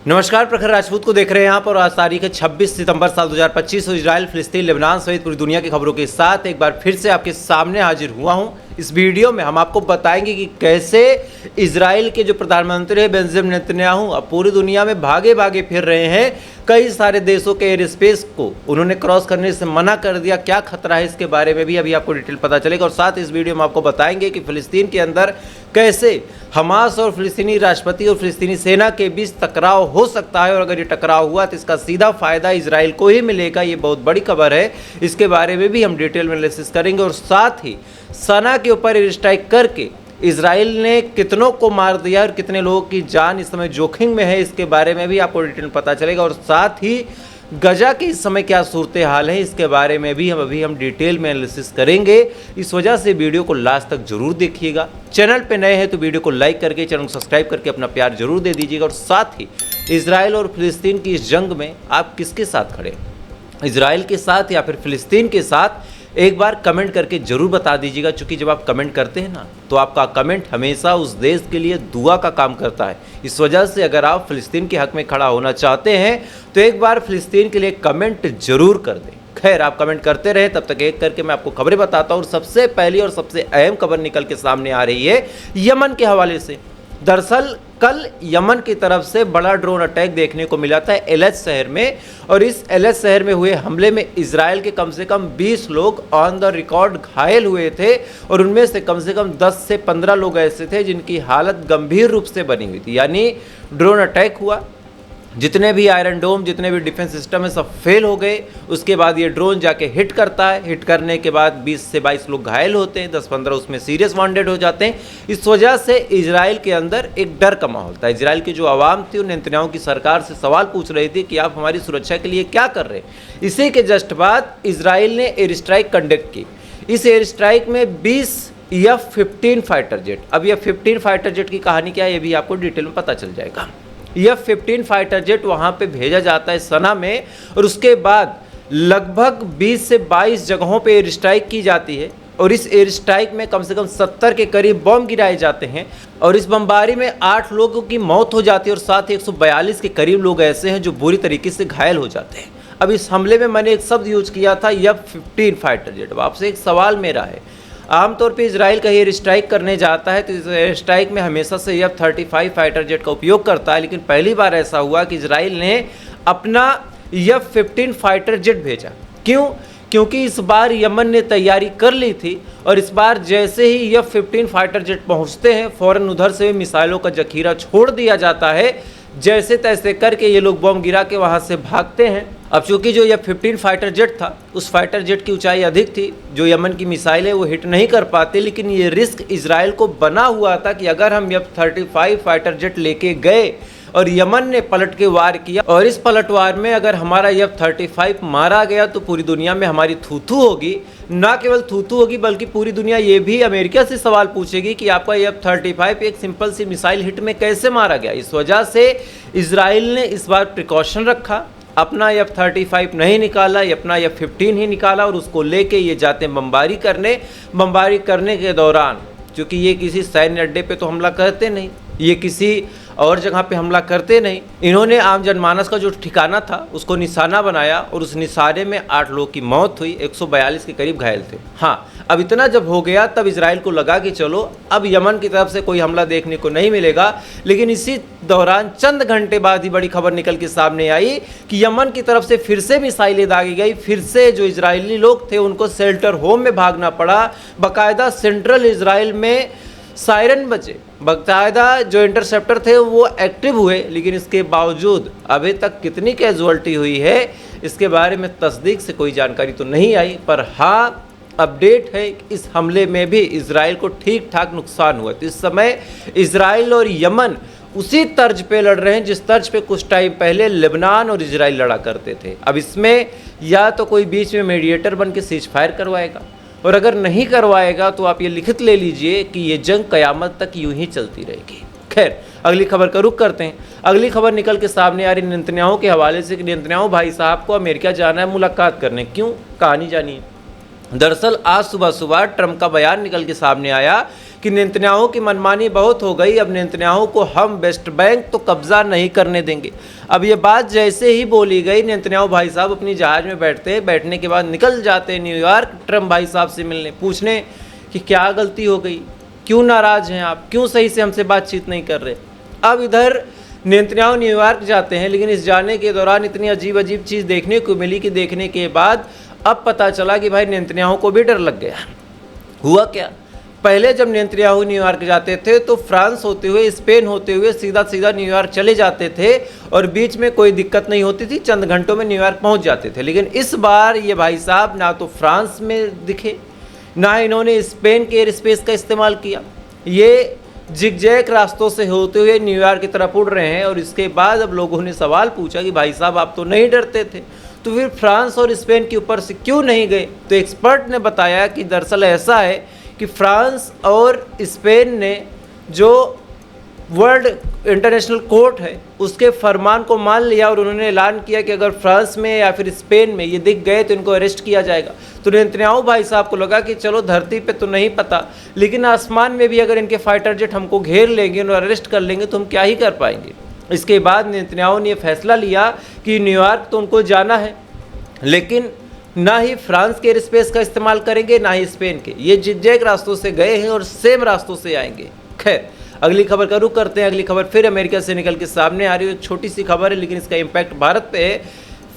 नमस्कार, प्रखर राजपूत को देख रहे हैं आप और आज तारीख है 26 सितंबर साल 2025 और इजराइल, फिलिस्तीन, लेबनान सहित पूरी दुनिया की खबरों के साथ एक बार फिर से आपके सामने हाजिर हुआ हूं। इस वीडियो में हम आपको बताएंगे कि कैसे इजराइल के जो प्रधानमंत्री है बेंजामिन नेतन्याहू अब पूरी दुनिया में भागे भागे फिर रहे हैं। कई सारे देशों के एयर स्पेस को उन्होंने क्रॉस करने से मना कर दिया। क्या खतरा है इसके बारे में भी अभी आपको डिटेल पता चलेगा और साथ इस वीडियो में आपको बताएंगे कि फिलिस्तीन के अंदर कैसे हमास और फिलिस्तीनी राष्ट्रपति और फिलिस्तीनी सेना के बीच टकराव हो सकता है और अगर ये टकराव हुआ तो इसका सीधा फायदा इजराइल को ही मिलेगा। ये बहुत बड़ी खबर है, इसके बारे में भी हम डिटेल में एनालिसिस करेंगे और साथ ही सना के ऊपर एयर स्ट्राइक करके इजराइल ने कितनों को मार दिया और कितने लोगों की जान इस समय जोखिम में है, इसके बारे में भी आपको डिटेल पता चलेगा और साथ ही गजा की इस समय क्या सूरत हाल है इसके बारे में भी हम डिटेल में एनालिसिस करेंगे। इस वजह से वीडियो को लास्ट तक जरूर देखिएगा। चैनल पे नए हैं तो वीडियो को लाइक करके चैनल को सब्सक्राइब करके अपना प्यार जरूर दे दीजिएगा और साथ ही इजराइल और फिलिस्तीन की इस जंग में आप किसके साथ खड़े, इजराइल के साथ या फिर फिलिस्तीन के साथ, एक बार कमेंट करके जरूर बता दीजिएगा। क्योंकि जब आप कमेंट करते हैं ना तो आपका कमेंट हमेशा उस देश के लिए दुआ का काम करता है। इस वजह से अगर आप फिलिस्तीन के हक में खड़ा होना चाहते हैं तो एक बार फिलिस्तीन के लिए कमेंट जरूर कर दें। खैर, आप कमेंट करते रहे, तब तक एक करके मैं आपको खबरें बताता हूँ और सबसे पहली और सबसे अहम खबर निकल के सामने आ रही है यमन के हवाले से। दरअसल कल यमन की तरफ से बड़ा ड्रोन अटैक देखने को मिला था एलएच शहर में और इस एलएच शहर में हुए हमले में इजराइल के कम से कम 20 लोग ऑन द रिकॉर्ड घायल हुए थे और उनमें से कम 10 से 15 लोग ऐसे थे जिनकी हालत गंभीर रूप से बनी हुई थी। यानी ड्रोन अटैक हुआ, जितने भी आयरन डोम, जितने भी डिफेंस सिस्टम है सब फेल हो गए। उसके बाद ये ड्रोन जाके हिट करता है, हिट करने के बाद 20 से 22 लोग घायल होते हैं, 10-15 उसमें सीरियस वांडेड हो जाते हैं। इस वजह से इजराइल के अंदर एक डर का माहौल था। इजराइल की जो आवाम थी नेतन्याहू की सरकार से सवाल पूछ रही थी कि आप हमारी सुरक्षा के लिए क्या कर रहे हैं। इसी के जस्ट बाद इजराइल ने एयर स्ट्राइक कंडक्ट की। इस एयर स्ट्राइक में 20 F-15 फाइटर जेट, अब F-15 फाइटर जेट की कहानी क्या है ये भी आपको डिटेल में पता चल जाएगा। F-15 फाइटर जेट वहाँ पे भेजा जाता है सना में और उसके बाद लगभग 20 से 22 जगहों पे एयर स्ट्राइक की जाती है और इस एयर स्ट्राइक में कम से कम 70 के करीब बम गिराए जाते हैं और इस बमबारी में 8 लोगों की मौत हो जाती है और साथ ही 142 के करीब लोग ऐसे हैं जो बुरी तरीके से घायल हो जाते हैं। अब इस हमले में मैंने एक शब्द यूज किया था F-15 फाइटर जेट। अब आपसे एक सवाल मेरा है, आमतौर पे इजराइल का एयर स्ट्राइक करने जाता है तो इस एयर स्ट्राइक में हमेशा से F-35 फाइटर जेट का उपयोग करता है, लेकिन पहली बार ऐसा हुआ कि इजराइल ने अपना F-15 फाइटर जेट भेजा। क्यों? क्योंकि इस बार यमन ने तैयारी कर ली थी और इस बार जैसे ही F-15 फाइटर जेट पहुंचते हैं फौरन उधर से मिसाइलों का जखीरा छोड़ दिया जाता है। जैसे तैसे करके ये लोग बम गिरा के वहाँ से भागते हैं। अब चूंकि जो F-15 फाइटर जेट था उस फाइटर जेट की ऊंचाई अधिक थी, जो यमन की मिसाइलें वो हिट नहीं कर पाते, लेकिन ये रिस्क इजराइल को बना हुआ था कि अगर हम F-35 फाइटर जेट लेके गए और यमन ने पलट के वार किया और इस पलटवार में अगर हमारा F-35 मारा गया तो पूरी दुनिया में हमारी थू-थू होगी। ना केवल थू-थू होगी बल्कि पूरी दुनिया ये भी अमेरिका से सवाल पूछेगी कि आपका F-35 एक सिंपल सी मिसाइल हिट में कैसे मारा गया। इस वजह से इजराइल ने इस बार प्रिकॉशन रखा, अपना F-35 नहीं निकाला, ये अपना F-15 ही निकाला और उसको लेके ये जाते हैं बमबारी करने। बमबारी करने के दौरान क्योंकि ये किसी सैन्य अड्डे पे तो हमला करते नहीं, ये किसी और जगह पे हमला करते नहीं, इन्होंने आम जनमानस का जो ठिकाना था उसको निशाना बनाया और उस निशाने में 8 लोगों की मौत हुई, 142 के करीब घायल थे। हाँ, अब इतना जब हो गया तब इजराइल को लगा कि चलो अब यमन की तरफ से कोई हमला देखने को नहीं मिलेगा, लेकिन इसी दौरान चंद घंटे बाद ही बड़ी खबर निकल के सामने आई कि यमन की तरफ से फिर से मिसाइलें दागी गई। फिर से जो इजरायली लोग थे उनको शेल्टर होम में भागना पड़ा। बाकायदा सेंट्रल इजराइल में सायरन बचे, बाकायदा जो इंटरसेप्टर थे वो एक्टिव हुए, लेकिन इसके बावजूद अभी तक कितनी कैजुअल्टी हुई है इसके बारे में तस्दीक से कोई जानकारी तो नहीं आई। पर हाँ, अपडेट है कि इस हमले में भी इजराइल को ठीक ठाक नुकसान हुआ। तो इस समय इजराइल और यमन उसी तर्ज पे लड़ रहे हैं जिस तर्ज पे कुछ टाइम पहले लेबनान और इजराइल लड़ा करते थे। अब इसमें या तो कोई बीच में मीडिएटर बन के सीज फायर करवाएगा और अगर नहीं करवाएगा तो आप ये लिखित ले लीजिए कि ये जंग कयामत तक यूं ही चलती रहेगी। खैर, अगली खबर का रुख करते हैं। अगली खबर निकल के सामने आ रही नेतन्याहू के हवाले से कि नेतन्याहू भाई साहब को अमेरिका जाना है मुलाकात करने। क्यों? कहानी जानिए। दरअसल आज सुबह सुबह ट्रंप का बयान निकल के सामने आया कि नेतन्याहू की मनमानी बहुत हो गई, अब नेतन्याहू को हम वेस्ट बैंक तो कब्जा नहीं करने देंगे। अब ये बात जैसे ही बोली गई, नेतन्याहू भाई साहब अपनी जहाज़ में बैठने के बाद निकल जाते न्यूयॉर्क ट्रम्प भाई साहब से मिलने, पूछने कि क्या गलती हो गई, क्यों नाराज़ हैं आप, क्यों सही से हमसे बातचीत नहीं कर रहे। अब इधर नेतन्याहू न्यूयॉर्क जाते हैं, लेकिन इस जाने के दौरान इतनी अजीब अजीब चीज़ देखने को मिली कि देखने के बाद अब पता चला कि भाई नेतन्याहू को भी डर लग गया। हुआ क्या, पहले जब नेतन्याहू न्यूयॉर्क जाते थे तो फ्रांस होते हुए, स्पेन होते हुए सीधा सीधा न्यूयॉर्क चले जाते थे और बीच में कोई दिक्कत नहीं होती थी, चंद घंटों में न्यूयॉर्क पहुंच जाते थे। लेकिन इस बार ये भाई साहब ना तो फ्रांस में दिखे, ना इन्होंने स्पेन के एयर स्पेस का इस्तेमाल किया, ये जिगजैग रास्तों से होते हुए न्यूयॉर्क की तरफ उड़ रहे हैं। और इसके बाद अब लोगों ने सवाल पूछा कि भाई साहब आप तो नहीं डरते थे, तो फिर फ्रांस और स्पेन के ऊपर से क्यों नहीं गए। तो एक्सपर्ट ने बताया कि दरअसल ऐसा है कि फ्रांस और स्पेन ने जो वर्ल्ड इंटरनेशनल कोर्ट है उसके फरमान को मान लिया और उन्होंने ऐलान किया कि अगर फ्रांस में या फिर स्पेन में ये दिख गए तो इनको अरेस्ट किया जाएगा। तो नेतन्याहू भाई साहब को लगा कि चलो धरती पे तो नहीं पता, लेकिन आसमान में भी अगर इनके फाइटर जेट हमको घेर लेंगे और अरेस्ट कर लेंगे तो हम क्या ही कर पाएंगे। इसके बाद नेतन्याहू ने फैसला लिया कि न्यूयॉर्क तो उनको जाना है, लेकिन ना ही फ्रांस के एयर स्पेस का इस्तेमाल करेंगे ना ही स्पेन के। ये जिगजैग रास्तों से गए हैं और सेम रास्तों से आएंगे। खैर, अगली खबर का रुख करते हैं। अगली खबर फिर अमेरिका से निकल के सामने आ रही है। छोटी सी खबर है लेकिन इसका इम्पैक्ट भारत पे है।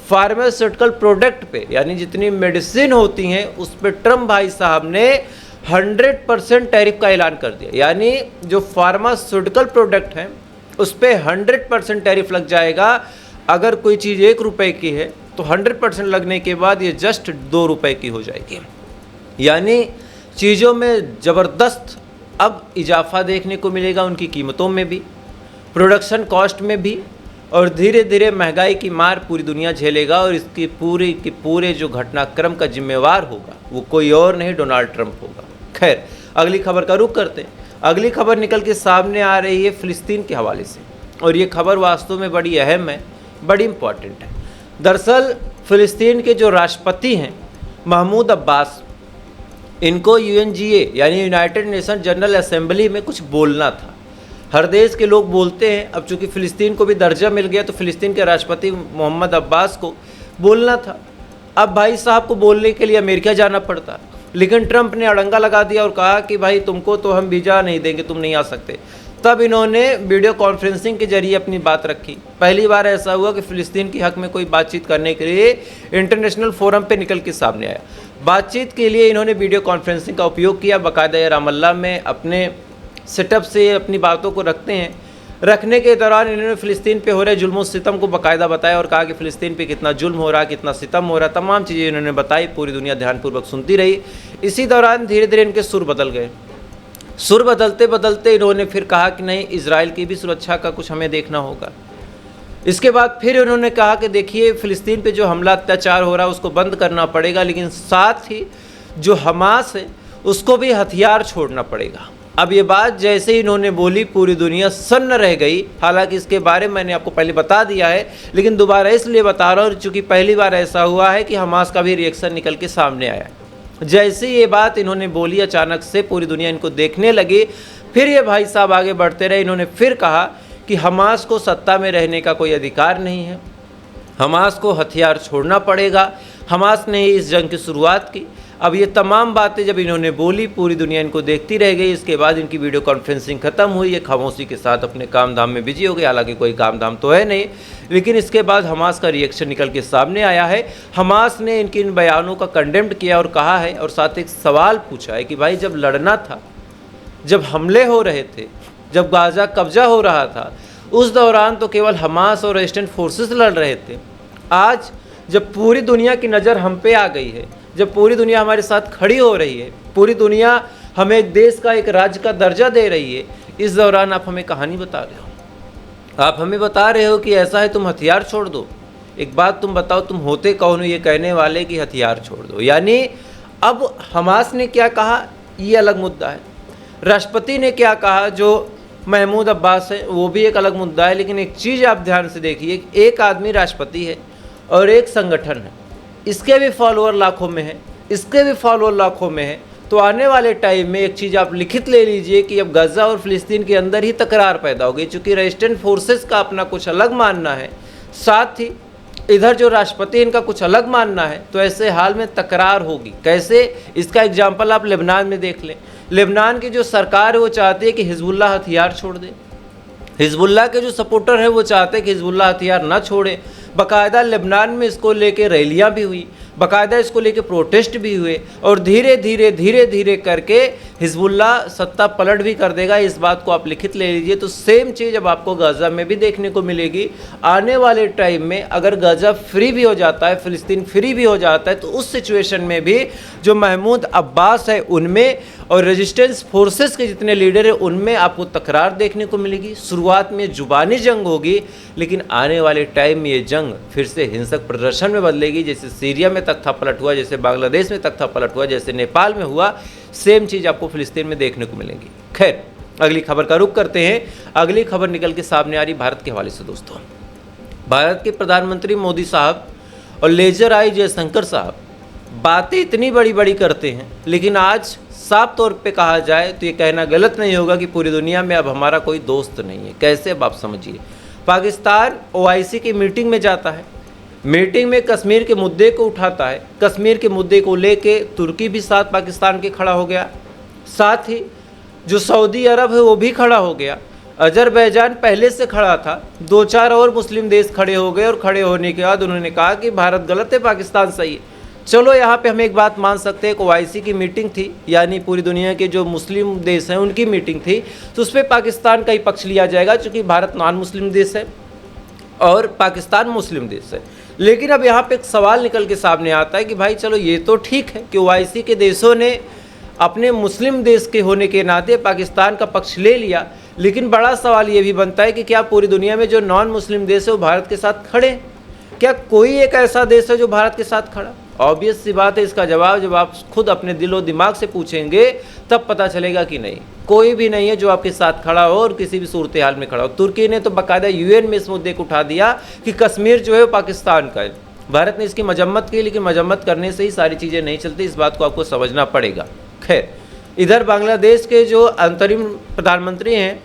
फार्मास्यूटिकल प्रोडक्ट पे, यानी जितनी मेडिसिन होती हैं उस पर ट्रम्प भाई साहब ने 100% टैरिफ का ऐलान कर दिया। यानी जो फार्मास्यूटिकल प्रोडक्ट हैं उस पर 100% टैरिफ लग जाएगा। अगर कोई चीज़ 1 रुपये की है तो 100% लगने के बाद ये जस्ट 2 रुपये की हो जाएगी। यानी चीज़ों में ज़बरदस्त अब इजाफा देखने को मिलेगा, उनकी कीमतों में भी, प्रोडक्शन कॉस्ट में भी, और धीरे धीरे महंगाई की मार पूरी दुनिया झेलेगा। और इसकी पूरे जो घटनाक्रम का जिम्मेवार होगा वो कोई और नहीं, डोनाल्ड ट्रंप होगा। खैर, अगली खबर का रुख करते हैं। अगली खबर निकल के सामने आ रही है फ़िलिस्तीन के हवाले से, और ये खबर वास्तव में बड़ी अहम है, बड़ी इम्पॉर्टेंट है। दरअसल फ़िलिस्तीन के जो राष्ट्रपति हैं महमूद अब्बास, इनको UNGA यानी यूनाइटेड नेशन जनरल असेंबली में कुछ बोलना था। हर देश के लोग बोलते हैं, अब चूँकि फ़िलिस्तीन को भी दर्जा मिल गया तो फ़िलिस्तीन के राष्ट्रपति मोहम्मद अब्बास को बोलना था। अब भाई साहब को बोलने के लिए अमेरिका जाना पड़ता, लेकिन ट्रंप ने अड़ंगा लगा दिया और कहा कि भाई तुमको तो हम वीज़ा नहीं देंगे, तुम नहीं आ सकते। तब इन्होंने वीडियो कॉन्फ्रेंसिंग के जरिए अपनी बात रखी। पहली बार ऐसा हुआ कि फ़िलिस्तीन के हक़ में कोई बातचीत करने के लिए इंटरनेशनल फोरम पे निकल के सामने आया। बातचीत के लिए इन्होंने वीडियो कॉन्फ्रेंसिंग का उपयोग किया। बाकायदा रामल्ला में अपने सेटअप से अपनी बातों को रखते हैं। रखने के दौरान इन्होंने फ़िलिस्तीन पे हो रहे जुल्म सितम को बाकायदा बताया और कहा कि फ़िलिस्तीन पे कितना जुल्म हो रहा, कितना सितम हो रहा, तमाम चीज़ें इन्होंने बताई। पूरी दुनिया ध्यानपूर्वक सुनती रही। इसी दौरान धीरे धीरे इनके सुर बदल गए। सुर बदलते बदलते इन्होंने फिर कहा कि नहीं, इजराइल की भी सुरक्षा का कुछ हमें देखना होगा। इसके बाद फिर उन्होंने कहा कि देखिए, फ़िलिस्तीन पे जो हमला अत्याचार हो रहा है उसको बंद करना पड़ेगा, लेकिन साथ ही जो हमास है उसको भी हथियार छोड़ना पड़ेगा। अब ये बात जैसे ही इन्होंने बोली पूरी दुनिया सन्न रह गई। हालांकि इसके बारे में मैंने आपको पहले बता दिया है, लेकिन दोबारा इसलिए बता रहा हूँ चूँकि पहली बार ऐसा हुआ है कि हमास का भी रिएक्शन निकल के सामने आया। जैसे ये बात इन्होंने बोली, अचानक से पूरी दुनिया इनको देखने लगी। फिर ये भाई साहब आगे बढ़ते रहे। इन्होंने फिर कहा कि हमास को सत्ता में रहने का कोई अधिकार नहीं है, हमास को हथियार छोड़ना पड़ेगा, हमास ने इस जंग की शुरुआत की। अब ये तमाम बातें जब इन्होंने बोली, पूरी दुनिया इनको देखती रह गई। इसके बाद इनकी वीडियो कॉन्फ्रेंसिंग ख़त्म हुई। ये खामोशी के साथ अपने काम धाम में बिजी हो गए। हालांकि कोई काम धाम तो है नहीं, लेकिन इसके बाद हमास का रिएक्शन निकल के सामने आया है। हमास ने इनके इन बयानों का कंडेम्ड किया और कहा है, और साथ एक सवाल पूछा है कि भाई जब लड़ना था, जब हमले हो रहे थे, जब गाज़ा कब्जा हो रहा था, उस दौरान तो केवल हमास और रेजिस्टेंट फोर्सेस लड़ रहे थे। आज जब पूरी दुनिया की नज़र हम पे आ गई है, जब पूरी दुनिया हमारे साथ खड़ी हो रही है, पूरी दुनिया हमें एक देश का, एक राज्य का दर्जा दे रही है, इस दौरान आप हमें कहानी बता रहे हो। आप हमें बता रहे हो कि ऐसा है तुम हथियार छोड़ दो। एक बात तुम बताओ, तुम होते कौन हो ये कहने वाले कि हथियार छोड़ दो। यानी अब हमास ने क्या कहा ये अलग मुद्दा है, राष्ट्रपति ने क्या कहा जो महमूद अब्बास है वो भी एक अलग मुद्दा है। लेकिन एक चीज़ आप ध्यान से देखिए, एक आदमी राष्ट्रपति है और एक संगठन है, इसके भी फॉलोअर लाखों में है, इसके भी फॉलोअर लाखों में है, तो आने वाले टाइम में एक चीज़ आप लिखित ले लीजिए कि अब गजा और फ़िलिस्तीन के अंदर ही तकरार पैदा होगी, चूँकि रेजिस्टेंट फोर्सेस का अपना कुछ अलग मानना है, साथ ही इधर जो राष्ट्रपति इनका कुछ अलग मानना है, तो ऐसे हाल में तकरार होगी। कैसे? इसका एग्जाम्पल आप लेबनान में देख लें। लेबनान की जो सरकार है वो चाहती है कि हिजबुल्लाह हथियार छोड़ दे, हिजबुल्लाह के जो सपोर्टर हैं वो चाहते हैं कि हिजबुल्लाह हथियार ना छोड़े। बाकायदा लेबनान में इसको लेके रैलियाँ भी हुई, बाकायदा इसको लेके प्रोटेस्ट भी हुए, और धीरे धीरे करके हिजबुल्लाह सत्ता पलट भी कर देगा। इस बात को आप लिखित ले लीजिए। तो सेम चीज़ अब आपको गाज़ा में भी देखने को मिलेगी। आने वाले टाइम में अगर गाज़ा फ्री भी हो जाता है, फ़िलिस्तीन फ्री भी हो जाता है, तो उस सिचुएशन में भी जो महमूद अब्बास है उनमें और रेजिस्टेंस फोर्सेस के जितने लीडर हैं उनमें आपको तकरार देखने को मिलेगी। शुरुआत में जुबानी जंग होगी, लेकिन आने वाले टाइम में ये जंग फिर से हिंसक प्रदर्शन में बदलेगी। जैसे सीरिया में तख्ता पलट हुआ, जैसे बांग्लादेश में तख्ता पलट हुआ, जैसे नेपाल में हुआ, सेम चीज़ आपको फ़िलिस्तीन में देखने को मिलेगी। खैर, अगली खबर का रुख करते हैं। अगली खबर निकल के सामने आ रही भारत के हवाले से। दोस्तों, भारत के प्रधानमंत्री मोदी साहब और लेजर आई जयशंकर साहब बातें इतनी बड़ी बड़ी करते हैं, लेकिन आज साफ तौर पे कहा जाए तो ये कहना गलत नहीं होगा कि पूरी दुनिया में अब हमारा कोई दोस्त नहीं है। कैसे? अब आप समझिए। पाकिस्तान OIC की मीटिंग में जाता है, मीटिंग में कश्मीर के मुद्दे को उठाता है, कश्मीर के मुद्दे को लेके तुर्की भी साथ पाकिस्तान के खड़ा हो गया, साथ ही जो सऊदी अरब है वो भी खड़ा हो गया, अजरबैजान पहले से खड़ा था, 2-4 और मुस्लिम देश खड़े हो गए, और खड़े होने के बाद उन्होंने कहा कि भारत गलत है, पाकिस्तान सही है। चलो, यहाँ पे हम एक बात मान सकते हैं कि OIC की मीटिंग थी, यानी पूरी दुनिया के जो मुस्लिम देश हैं उनकी मीटिंग थी, तो उस पर पाकिस्तान का ही पक्ष लिया जाएगा, चूँकि भारत नॉन मुस्लिम देश है और पाकिस्तान मुस्लिम देश है। लेकिन अब यहाँ पे एक सवाल निकल के सामने आता है कि भाई चलो ये तो ठीक है कि OIC के देशों ने अपने मुस्लिम देश के होने के नाते पाकिस्तान का पक्ष ले लिया, लेकिन बड़ा सवाल ये भी बनता है कि क्या पूरी दुनिया में जो नॉन मुस्लिम देश है वो भारत के साथ खड़े हैं? क्या कोई एक ऐसा देश है जो भारत के साथ खड़ा? ऑब्वियस सी बात है, इसका जवाब जब आप खुद अपने दिलो दिमाग से पूछेंगे तब पता चलेगा कि नहीं, कोई भी नहीं है जो आपके साथ खड़ा हो और किसी भी सूरत हाल में खड़ा हो। तुर्की ने तो बाकायदा UN में इस मुद्दे को उठा दिया कि कश्मीर जो है वो पाकिस्तान का है। भारत ने इसकी मजम्मत की, लेकिन मजम्मत करने से ही सारी चीज़ें नहीं चलती, इस बात को आपको समझना पड़ेगा। खैर, इधर बांग्लादेश के जो अंतरिम प्रधानमंत्री हैं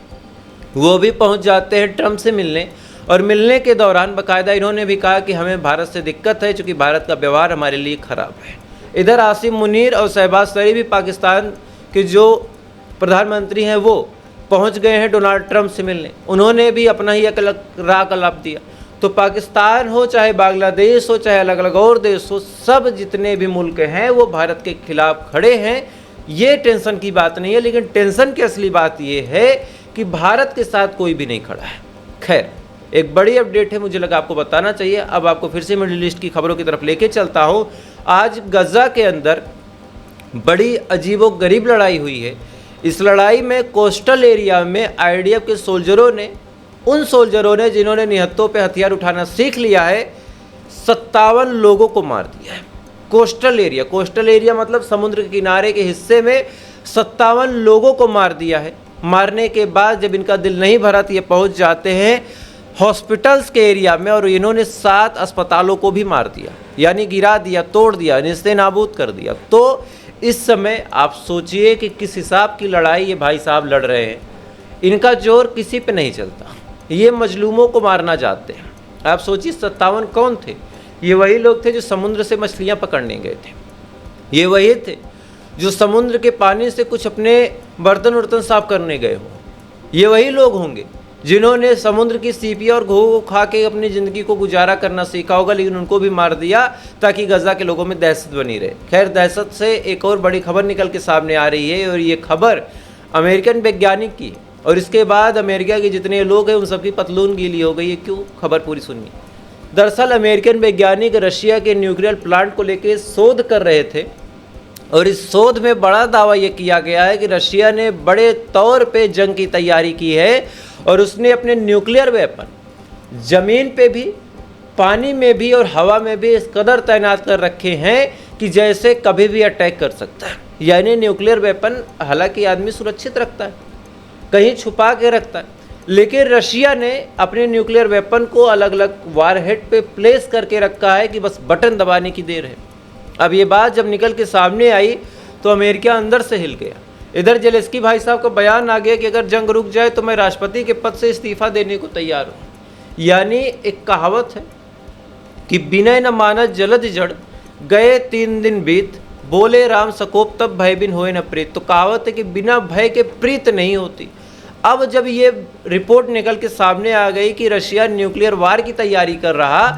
वो भी पहुँच जाते हैं ट्रम्प से मिलने, और मिलने के दौरान बाकायदा इन्होंने भी कहा कि हमें भारत से दिक्कत है, चूँकि भारत का व्यवहार हमारे लिए ख़राब है। इधर आसिम मुनीर और शहबाज शरीफ भी पाकिस्तान के जो प्रधानमंत्री हैं वो पहुंच गए हैं डोनाल्ड ट्रंप से मिलने, उन्होंने भी अपना ही एक अलग राग दिया। तो पाकिस्तान हो, चाहे बांग्लादेश हो, चाहे अलग अलग और देश हो, सब जितने भी मुल्क हैं वो भारत के खिलाफ खड़े हैं। ये टेंशन की बात नहीं है, लेकिन टेंशन की असली बात ये है कि भारत के साथ कोई भी नहीं खड़ा है। खैर, एक बड़ी अपडेट है, मुझे लगा आपको बताना चाहिए। अब आपको फिर से मिडिल ईस्ट की खबरों की तरफ लेके चलता हूँ। आज गजा के अंदर बड़ी अजीबोगरीब लड़ाई हुई है। इस लड़ाई में कोस्टल एरिया में IDF के सोल्जरों ने, उन सोल्जरों ने जिन्होंने निहत्तों पे हथियार उठाना सीख लिया है, 57 लोगों को मार दिया है। कोस्टल एरिया मतलब समुद्र के किनारे के हिस्से में 57 लोगों को मार दिया है। मारने के बाद जब इनका दिल नहीं भरा तो ये पहुंच जाते हैं हॉस्पिटल्स के एरिया में, और इन्होंने 7 अस्पतालों को भी मार दिया, यानी गिरा दिया, तोड़ दिया, निस्ते नाबूद कर दिया। तो इस समय आप सोचिए कि किस हिसाब की लड़ाई ये भाई साहब लड़ रहे हैं। इनका जोर किसी पे नहीं चलता, ये मजलूमों को मारना चाहते हैं। आप सोचिए 57 कौन थे? ये वही लोग थे जो समुद्र से मछलियाँ पकड़ने गए थे, ये वही थे जो समुद्र के पानी से कुछ अपने बर्तन वर्तन साफ करने गए हो, ये वही लोग होंगे जिन्होंने समुद्र की सीपियाँ और घों को खा के अपनी ज़िंदगी को गुजारा करना सीखा होगा, लेकिन उनको भी मार दिया ताकि गजा के लोगों में दहशत बनी रहे। खैर, दहशत से एक और बड़ी खबर निकल के सामने आ रही है, और ये खबर अमेरिकन वैज्ञानिक की, और इसके बाद अमेरिका के जितने लोग हैं उन सबकी पतलून गीली हो गई है। क्यों? खबर पूरी सुनिए। दरअसल अमेरिकन वैज्ञानिक रशिया के न्यूक्लियर प्लांट को लेकर शोध कर रहे थे, और इस शोध में बड़ा दावा ये किया गया है कि रशिया ने बड़े तौर पे जंग की तैयारी की है, और उसने अपने न्यूक्लियर वेपन ज़मीन पे भी, पानी में भी और हवा में भी इस कदर तैनात कर रखे हैं कि जैसे कभी भी अटैक कर सकता है। यानी न्यूक्लियर वेपन हालांकि आदमी सुरक्षित रखता है, कहीं छुपा के रखता है, लेकिन रशिया ने अपने न्यूक्लियर वेपन को अलग अलग वारहेड पे प्लेस करके रखा है कि बस बटन दबाने की देर है। अब ये बात जब निकल के सामने आई तो अमेरिका अंदर से हिल गया। इधर जेलेंस्की भाई साहब का बयान आ गया कि अगर जंग रुक जाए तो मैं राष्ट्रपति के पद से इस्तीफा देने को तैयार हूँ। यानी एक कहावत है कि बिनय न मानस जलद जड़, गए 3 दिन बीत, बोले राम सकोप तब भय बिन होए न प्रीत। तो कहावत है कि बिना भय के प्रीत नहीं होती। अब जब ये रिपोर्ट निकल के सामने आ गई कि रशिया न्यूक्लियर वार की तैयारी कर रहा,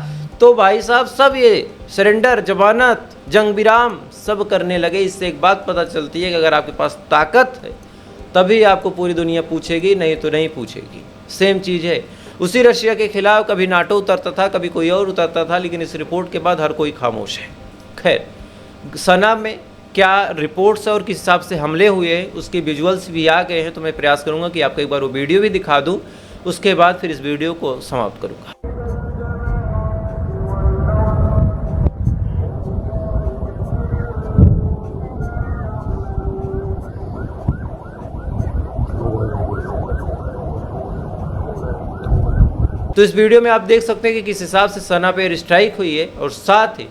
तो भाई साहब सब ये सरेंडर, जमानत, जंग विराम सब करने लगे। इससे एक बात पता चलती है कि अगर आपके पास ताकत है तभी आपको पूरी दुनिया पूछेगी, नहीं तो नहीं पूछेगी। सेम चीज़ है, उसी रशिया के खिलाफ कभी नाटो उतरता था, कभी कोई और उतरता था, लेकिन इस रिपोर्ट के बाद हर कोई खामोश है। खैर, सना में क्या रिपोर्ट्स और किस हिसाब से हमले हुए हैं उसके विजुअल्स भी आ गए हैं, तो मैं प्रयास करूंगा कि आपको एक बार वो वीडियो भी दिखा दूं, उसके बाद फिर इस वीडियो को समाप्त करूंगा। तो इस वीडियो में आप देख सकते हैं कि किस हिसाब से सना पे एयर स्ट्राइक हुई है और साथ ही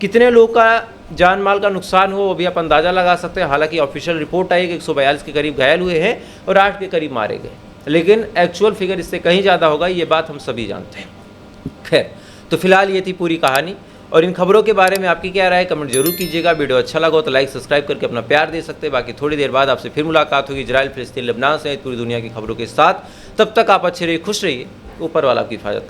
कितने लोग का जान माल का नुकसान हो वो भी आप अंदाज़ा लगा सकते हैं। हालांकि ऑफिशियल रिपोर्ट आई है कि 142 के करीब घायल हुए हैं और 8 के करीब मारे गए, लेकिन एक्चुअल फिगर इससे कहीं ज़्यादा होगा, ये बात हम सभी जानते हैं। खैर, तो फिलहाल ये थी पूरी कहानी, और इन खबरों के बारे में आपकी क्या राय है कमेंट जरूर कीजिएगा। वीडियो अच्छा लगा हो तो लाइक सब्सक्राइब करके अपना प्यार दे सकते हैं। बाकी थोड़ी देर बाद आपसे फिर मुलाकात होगी इजराइल, फिलिस्तीन, लेबनान सहित पूरी दुनिया की खबरों के साथ। तब तक आप अच्छे रहिए, खुश रहिए, ऊपर वाला आपकी हिफाजत करें।